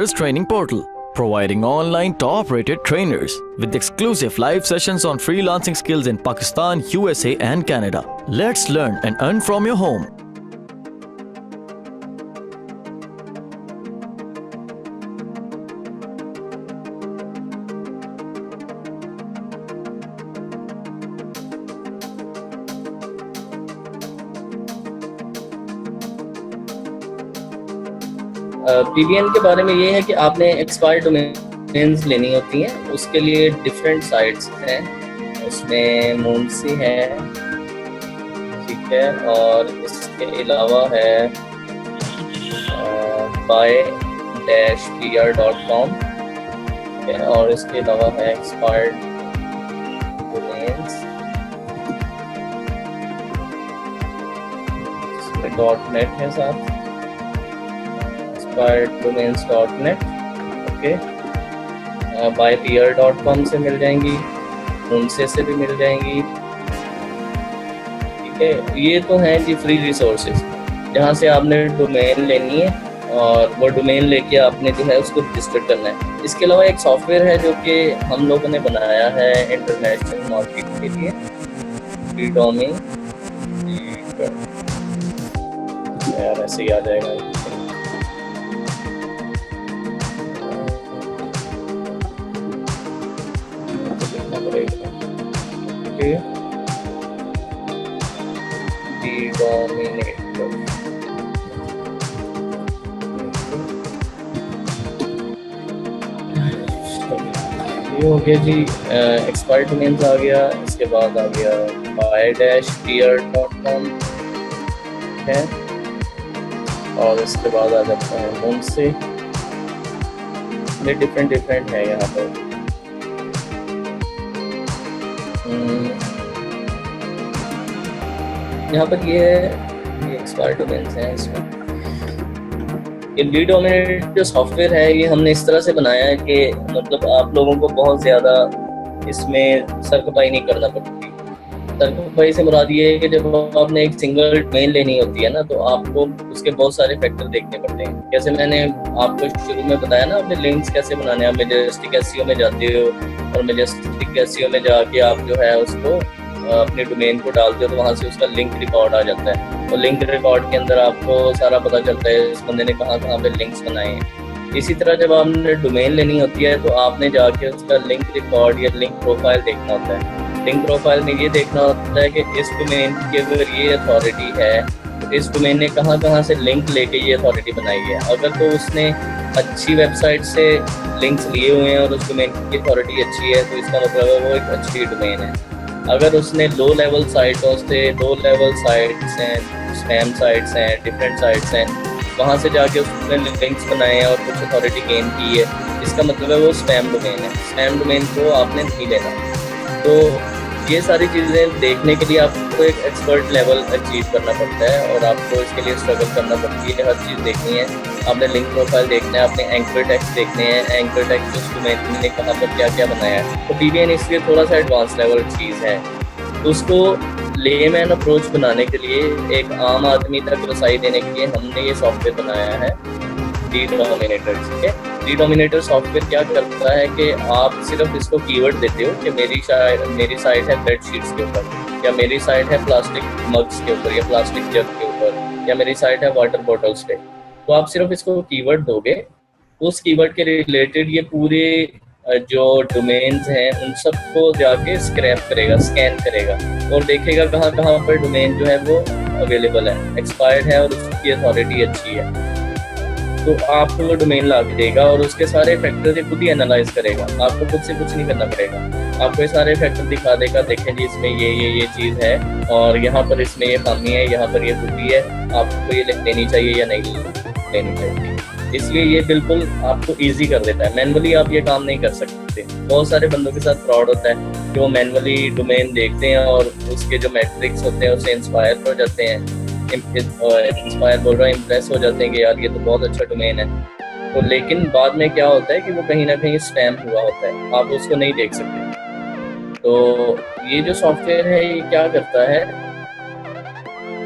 Campus Training Portal, providing online top-rated trainers with exclusive live sessions on freelancing skills in Pakistan, USA and Canada. Let's learn and earn from your home. PBN के बारे में ये है कि आपने expired domains लेनी होती हैं, उसके लिए डिफरेंट साइट्स हैं, उसमें मूनसी है, ठीक है, और इसके अलावा है buy-pr.com, और इसके अलावा है एक्सपायर्ड डोमेन्स, इसमें .net है साथ, domains.net, ओके, buy-pr.com से मिल जाएंगी, उनसे भी मिल जाएंगी, ठीक है। ये तो हैं जी फ्री रिसोर्सेज, जहाँ से आपने डोमेन लेनी है और वो डोमेन लेके आपने जो है उसको रजिस्टर करना है। इसके अलावा एक सॉफ्टवेयर है जो कि हम लोगों ने बनाया है इंटरनेशनल मार्केट के लिए, डोमेन, यार ऐसे ही आ जाएगा, डोमिनेटर, ये हो गया जी एक्सपायर्ड डोमेन्स आ गया। इसके बाद आ गया buy-pr.com है, और इसके बाद आ जाता है उनसे, ये डिफरेंट है यहाँ पर। यहाँ पर ये एक्सपायर्ड डोमेन्स हैं, इसमें ये लीड डोमिनेटर जो सॉफ्टवेयर है ये हमने इस तरह से बनाया है कि मतलब आप लोगों को बहुत ज़्यादा इसमें सरखपाई नहीं करना पड़ती। सरखपाई से मुराद ये है कि जब आपने एक सिंगल डोमेन लेनी होती है ना, तो आपको उसके बहुत सारे फैक्टर देखने पड़ते हैं। जैसे मैंने आपको शुरू में बताया ना, आपने लिंक्स कैसे बनाने हैं। आप मेजेस्टिक एसईओ में जाते हो और मेजेस्टिक एसईओ में जाके आप जो है उसको अपने डोमेन को डालते हो, तो वहाँ से उसका लिंक रिकॉर्ड आ जाता है। और लिंक रिकॉर्ड के अंदर आपको सारा पता चलता है इस बंदे ने कहाँ पे लिंक्स बनाए हैं। इसी तरह जब आपने डोमेन लेनी होती है तो आपने जाके उसका लिंक रिकॉर्ड या लिंक प्रोफाइल देखना होता है। लिंक प्रोफाइल में ये देखना होता है कि इस डोमेन की अगर ये अथॉरिटी है तो इस डोमेन ने कहाँ से लिंक लेके ये अथॉरिटी बनाई है। अगर तो उसने अच्छी वेबसाइट से लिंक्स लिए हुए हैं और उस डोमेन की अथॉरिटी अच्छी है तो इसका मतलब है वो एक अच्छी डोमेन है। अगर उसने लो लेवल साइट्स हैं, स्पैम साइट्स हैं, डिफरेंट साइट्स हैं, वहाँ से जाके उसने लिंक्स बनाए हैं और कुछ अथॉरिटी गेन की है, इसका मतलब है वो स्पैम डोमेन है। स्पैम डोमेन को आपने नहीं लेना। तो ये सारी चीज़ें देखने के लिए आपको एक एक्सपर्ट लेवल अचीव करना पड़ता है और आपको इसके लिए स्ट्रगल करना पड़ती है। हर चीज़ देखनी है, आपने लिंक प्रोफाइल देखना है, आपने एंकर टेक्स्ट देखने हैं, एंकर टेक्स्ट उस डोमेन ने कहाँ पर क्या क्या बनाया है। तो PBN इसलिए थोड़ा सा एडवांस लेवल चीज़ है। तो उसको लेमैन अप्रोच बनाने के लिए, एक आम आदमी तक रसाई देने के लिए हमने ये सॉफ्टवेयर बनाया है, डोमिनेटर। ठीक है, डोमिनेटर सॉफ्टवेयर क्या करता है कि आप सिर्फ इसको कीवर्ड देते हो कि मेरी साइट है बेडशीट्स के ऊपर, या मेरी साइट है प्लास्टिक मग्स के ऊपर, या प्लास्टिक जग के ऊपर, या मेरी साइट है वाटर बॉटल्स पे। तो आप सिर्फ इसको कीवर्ड दोगे, उस कीवर्ड के रिलेटेड ये पूरे जो डोमेन्स हैं उन सबको जाके स्क्रैप करेगा, स्कैन करेगा और देखेगा कहाँ पर डोमेन जो है वो अवेलेबल है, एक्सपायर्ड है और उसकी अथॉरिटी अच्छी है। तो आपको वो डोमेन ला के देगा और उसके सारे फैक्टर खुद ही एनालाइज करेगा। आपको खुद से कुछ नहीं करना पड़ेगा, आपको ये सारे फैक्टर दिखा देगा, देखें जी इसमें ये चीज़ है और यहाँ पर इसमें ये खामी है, यहाँ पर ये खूबी है, आपको ये लेनी चाहिए या नहीं लेनी चाहिए। इसलिए ये बिल्कुल आपको इजी कर देता है। मैनुअली आप ये काम नहीं कर सकते। बहुत सारे बंदों के साथ फ्रॉड होता है कि वो मैनुअली डोमेन देखते हैं और उसके जो मैट्रिक्स होते हैं उससे इंस्पायर हो जाते हैं, इम्प्रेस हो जाते हैं कि यार ये तो बहुत अच्छा डोमेन है। तो लेकिन बाद में क्या होता है कि वो कहीं ना कहीं स्पैम हुआ होता है, आप उसको नहीं देख सकते। तो ये जो सॉफ्टवेयर है ये क्या करता है,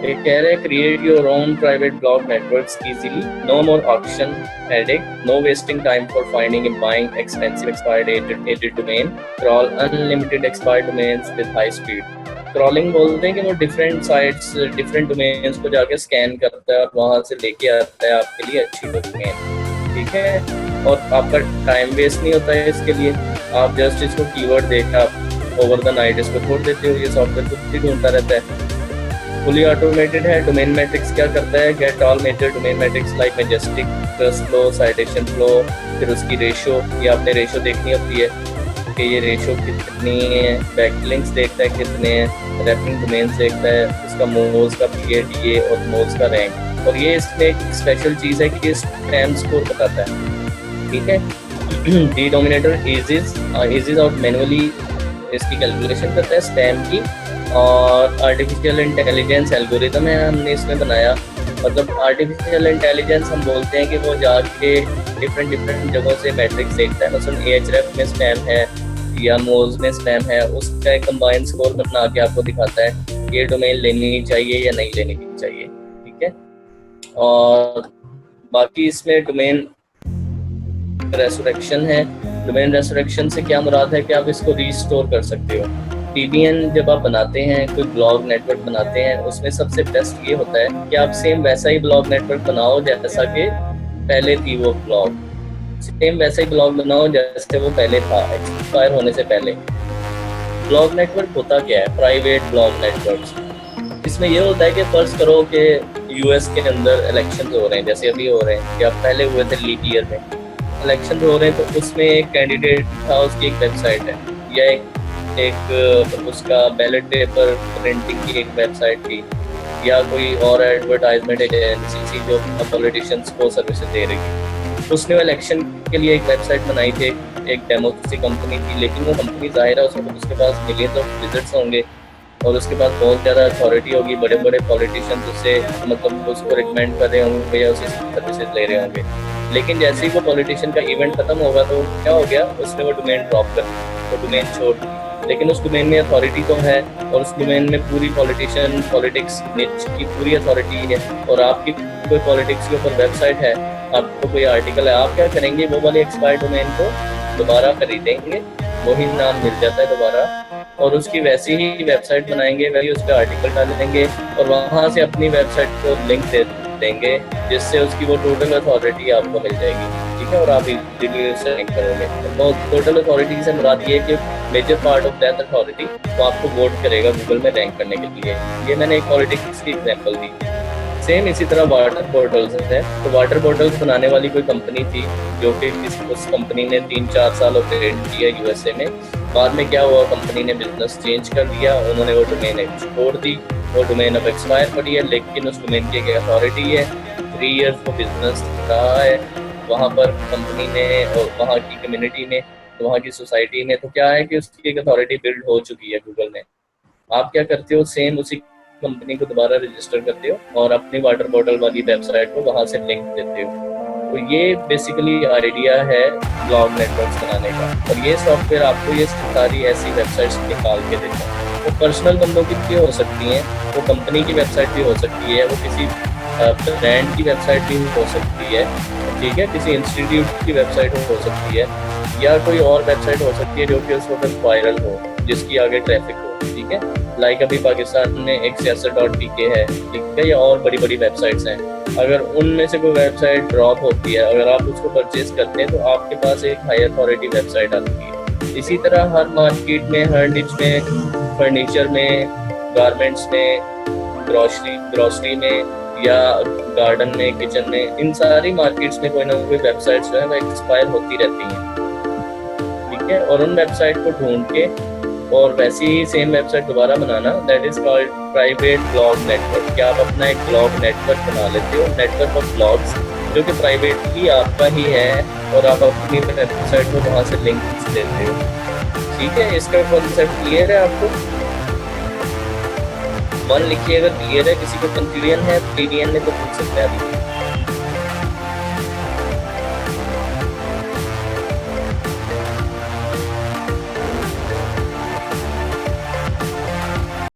ये कह रहे हैं create your own private blog networks easily, no more auction headache, no wasting time for finding and buying expensive expired dated domain, crawl unlimited expired domains with high speed. Crawling बोलते हैं कि वो डिफरेंट साइट्स डिफरेंट डोमेन्स को जाके scan करता है और वहाँ से लेके आता है आपके लिए अच्छी डोमेन, ठीक है। और आपका टाइम वेस्ट नहीं होता है इसके लिए, आप जस्ट इसको कीवर्ड देकर आप ओवर द नाइट इसको छोड़ देते हो, ये सॉफ्टवेयर खुद ही ढूंढता रहता है। फुली ऑटोमेटेड है। डोमेन मैट्रिक्स क्या करता है, get all major domain matrix like Majestic, trust flow, citation flow, फिर उसकी रेशो, ये आपने रेशो देखनी होती है कि ये रेशो कितनी है, बैकलिंक्स देखता है कितने हैं, रेफरिंग डोमेन्स देखता है, इसका मोज का PADA और मोज का रैंक, और ये इसमें एक स्पेशल चीज़ है कि ये स्पैम स्कोर बताता है, ठीक है। D dominator eases out manually इसकी कैलकुलेशन करता है स्पैम की, और आर्टिफिशियल इंटेलिजेंस एल्गोरिदम है हमने इसमें बनाया। मतलब आर्टिफिशियल इंटेलिजेंस हम बोलते हैं कि वो जाके डिफरेंट जगहों से मैट्रिक्स देखता है, मतलब Ahref में स्पैम है या मोज में स्पैम है, उसका एक कंबाइंड स्कोर बना के आपको दिखाता है ये डोमेन लेनी चाहिए या नहीं लेनी चाहिए, ठीक है। और बाकी इसमें डोमेन रेसुरेक्शन है। डोमेन रेसुरेक्शन से क्या मुराद है कि आप इसको रीस्टोर कर सकते हो। TBN जब आप बनाते हैं, कोई ब्लॉग नेटवर्क बनाते हैं, उसमें सबसे बेस्ट ये होता है कि आप सेम वैसा ही ब्लॉग नेटवर्क बनाओ जैसा कि पहले थी वो ब्लॉग, सेम वैसा ही ब्लॉग बनाओ जैसे वो पहले था, एक्सपायर होने से पहले। ब्लॉग नेटवर्क होता क्या है, प्राइवेट ब्लॉग नेटवर्क। इसमें ये होता है कि फर्ज करो कि US के अंदर इलेक्शन हो रहे हैं, जैसे अभी हो रहे हैं या पहले हुए थे लीप ईयर में इलेक्शन हो रहे हैं, तो उसमें एक कैंडिडेट था, उसकी एक वेबसाइट है या एक उसका बैलेट पेपर प्रिंटिंग की एक वेबसाइट थी, या कोई और एडवर्टाइजमेंट एजेंसी थी जो पॉलिटिशियंस को सर्विसेज दे रही थी। उसने इलेक्शन के लिए एक वेबसाइट बनाई थी, एक डेमो सी कंपनी थी, लेकिन वो कंपनी जाहिर है उसके पास मिलियंस ऑफ विजिट्स होंगे और उसके पास बहुत ज़्यादा अथॉरिटी होगी, बड़े बड़े पॉलिटिशियंस उससे मतलब उसको रिकमेंड कर रहे होंगे या उससे सर्विसेज ले रहे होंगे। लेकिन जैसे ही वो पॉलिटिशियन का इवेंट खत्म होगा तो क्या हो गया, उसने वो डोमेन ड्रॉप कर दी, वो डोमेन छोड़ दी। लेकिन उस डोमेन में अथॉरिटी तो है और उस डोमेन में पूरी पॉलिटिक्स निच की पूरी अथॉरिटी है, और आपकी कोई पॉलिटिक्स के ऊपर वेबसाइट है, आपको कोई आर्टिकल है, आप क्या करेंगे, वो वाले एक्सपायर्ड डोमेन को दोबारा खरीदेंगे, वही नाम मिल जाता है दोबारा, और उसकी वैसी ही वेबसाइट बनाएंगे, वही उस पर आर्टिकल डाल देंगे और वहाँ से अपनी वेबसाइट को लिंक दे देंगे, जिससे उसकी वो टोटल अथॉरिटी आपको मिल जाएगी, ठीक है। और आप इजीली उससे लिंक करोगे। तो टोटल अथॉरिटी से मुराद ये है कि major part of that authority वो आपको वोट करेगा गूगल में रैंक करने के लिए। ये मैंने एक पॉलिटिक्स की एग्जांपल दी। सेम इसी तरह वाटर बॉटल्स है। तो वाटर बॉटल्स बनाने वाली कोई कंपनी थी जो कि उस कंपनी ने 3-4 साल ऑपरेट किया USA में। बाद में क्या हुआ, कंपनी ने बिजनेस चेंज कर दिया, उन्होंने वो डोमेन छोड़ दी, वो डोमेन अब एक्सपायर पड़ी है, लेकिन उस डोमेन की एक अथॉरिटी है, 3 ईयर्स वो बिजनेस रहा है वहाँ पर कंपनी ने और वहाँ की कम्युनिटी ने, वहाँ की सोसाइटी ने। तो क्या है कि उसकी एक अथॉरिटी बिल्ड हो चुकी है गूगल में। आप क्या करते हो, सेम उसी कंपनी को दोबारा रजिस्टर करते हो और अपनी वाटर बॉटल वाली वेबसाइट को वहाँ से लिंक देते हो। तो ये बेसिकली आइडिया है ब्लॉग नेटवर्क्स बनाने का, और ये सॉफ्टवेयर आपको ये सारी ऐसी वेबसाइट्स निकाल के देता है। वो पर्सनल बंदों की भी हो सकती हैं, वो कंपनी की वेबसाइट भी हो सकती है, वो किसी ब्रांड की वेबसाइट भी हो सकती है, ठीक है, किसी इंस्टीट्यूट की वेबसाइट हो सकती है, या कोई और वेबसाइट हो सकती है जो कि उस वक्त वायरल हो, जिसकी आगे ट्रैफिक हो, ठीक है। लाइक अभी पाकिस्तान में एक siyaasat.pk है, ठीक है, या और बड़ी बड़ी वेबसाइट्स हैं। अगर उनमें से कोई वेबसाइट ड्रॉप होती है, अगर आप उसको परचेज करते हैं तो आपके पास एक हाई अथॉरिटी वेबसाइट आती है। इसी तरह हर मार्केट में, हर निच में, फर्नीचर में, गारमेंट्स में, ग्रोसरी में या गार्डन में, किचन में, इन सारी मार्केट्स में कोई ना कोई वेबसाइट्स जो है वो एक्सपायर होती रहती हैं, ठीक है। और उन वेबसाइट को ढूंढ के और वैसी ही सेम वेबसाइट दोबारा बनाना, that is called private blog network. क्या आप अपना एक ब्लॉग नेटवर्क बना लेते हो, नेटवर्क ऑफ ब्लॉग्स, जो कि प्राइवेट ही आपका ही है, और आप अपनी वेबसाइट को वहाँ से लिंक्स देते हो, ठीक है। इसका कॉन्सेप्ट क्लियर है आपको? 1 लिखिए अगर क्लियर है, किसी को कंफ्यूजन है TDN में तो पूछ सकते हैं अभी।